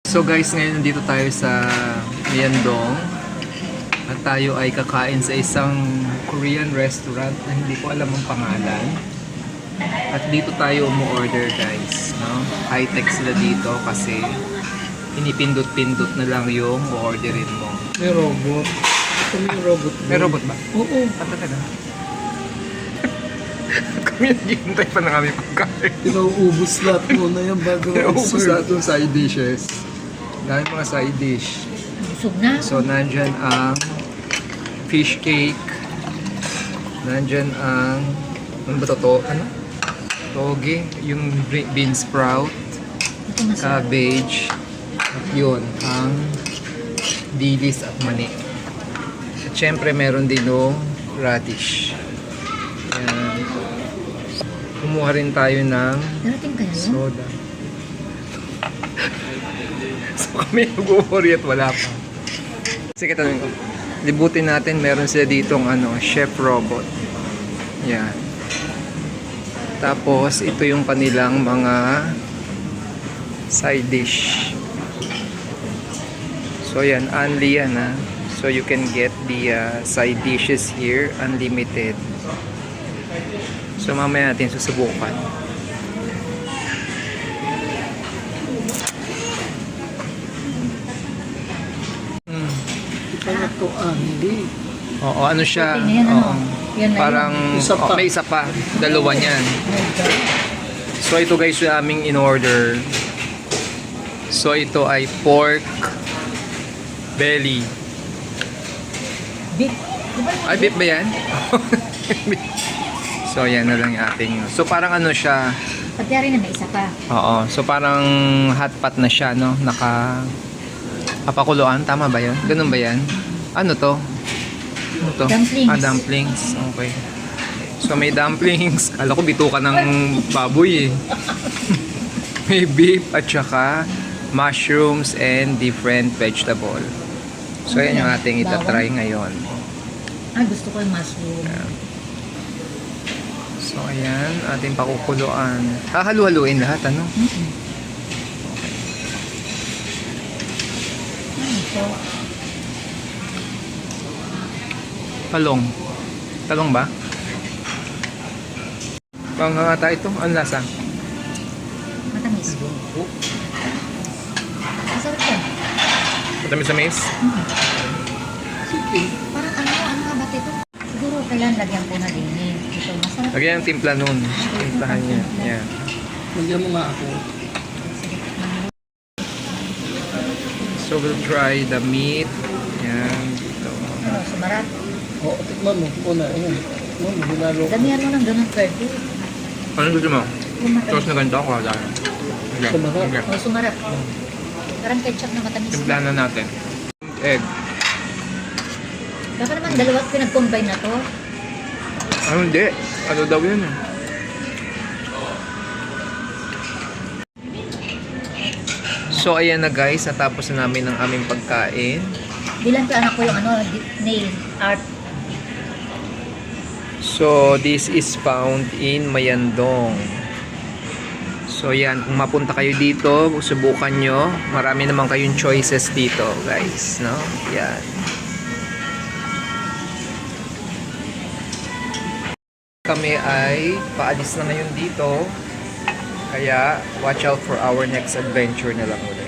So guys, ngayon nandito tayo sa Myeongdong at tayo ay kakain sa isang Korean restaurant na hindi ko alam ang pangalan. At dito tayo umu-order guys, no? High-tech sila dito kasi pinipindot-pindot na lang yung o-orderin mo. May robot. Ito may robot. May robot ba? Oo. At talaga? Kami naghihintay pa ng aming pagkain. Pinauubos lahat muna yan bago Naubos lahat yung side dishes. Dahil mga side dish. Busog na. So, nandyan ang fish cake. Nandyan ang... Ano ba to? Ano? Toge. Yung bean sprout. Ito masarap. Cabbage. At yun, ang dilis at mani. At syempre, meron din yung radish. Ayan. Kumuha rin tayo ng Darating kayo? soda. So kami nag-worry at wala pa. Sige, tanong ko. Libutin natin, meron sila ditong chef robot. Yan. Tapos, ito yung kanilang mga side dish. So yan, only yan ha. So you can get the side dishes here, unlimited. So mamaya natin susubukan. Ito na to, hindi. Oo, ano siya? Okay na yan, Oo. Yan na Parang Isa pa. may isa pa, dalawa niyan. So ito guys yung aming in-order. So ito ay pork belly. Big. Diba? Ay, beef ba yan? So yan na lang yung ating. So parang ano siya. Pagkari na may isa pa. Oo, so parang hot pot na siya, no? Kapakuluan, tama ba yun? Ganun ba yan? Ano to? Ano to? Dumplings. Ah, dumplings. Okay. So may dumplings. Kala ko bituka ng baboy eh. May beef at saka mushrooms and different vegetable. So yan yung ating itatry ngayon. Ah, gusto ko yung mushroom. So ayan, ating pakukuluan. Hahalu-haluin lahat, ano? Ito. Talong. Talong ba? Pangangata ito. Ang lasa? Matamis. Masarap yan. Matamis sa mais? Sige. Parang ano nga ba ito? Siguro kailan lagyan ko na din eh. Ito, masarap. Lagyan ng timpla nun. Timplahan niya. Yan. Nagyan mo nga ako. So we'll try the meat. Yan. Ito. Ano, sumarat. Oo, tikman mo. Una, ayun. Tikman mo, hinalo ko. Damihan mo ng ganun curve. Ano gusto mo? Yung matamis. Sauce na ganito ako. Dahil. Okay. Sumarap. Okay. Oh, sumarap. Parang ketchup na matamis. Timplahan na natin. Egg. Baka naman dalawa pinag-combine na to. Ano hindi? Ano daw yun eh? So ayan na guys, natapos na namin ang aming pagkain. Bilang ko anak ko yung nail art. So this is found in Myeongdong. So yan, kung mapunta kayo dito, subukan nyo. Marami naman kayong choices dito guys, no? Yan. Kami ay paalis na ngayon dito. Kaya watch out for our next adventure na lang ulit.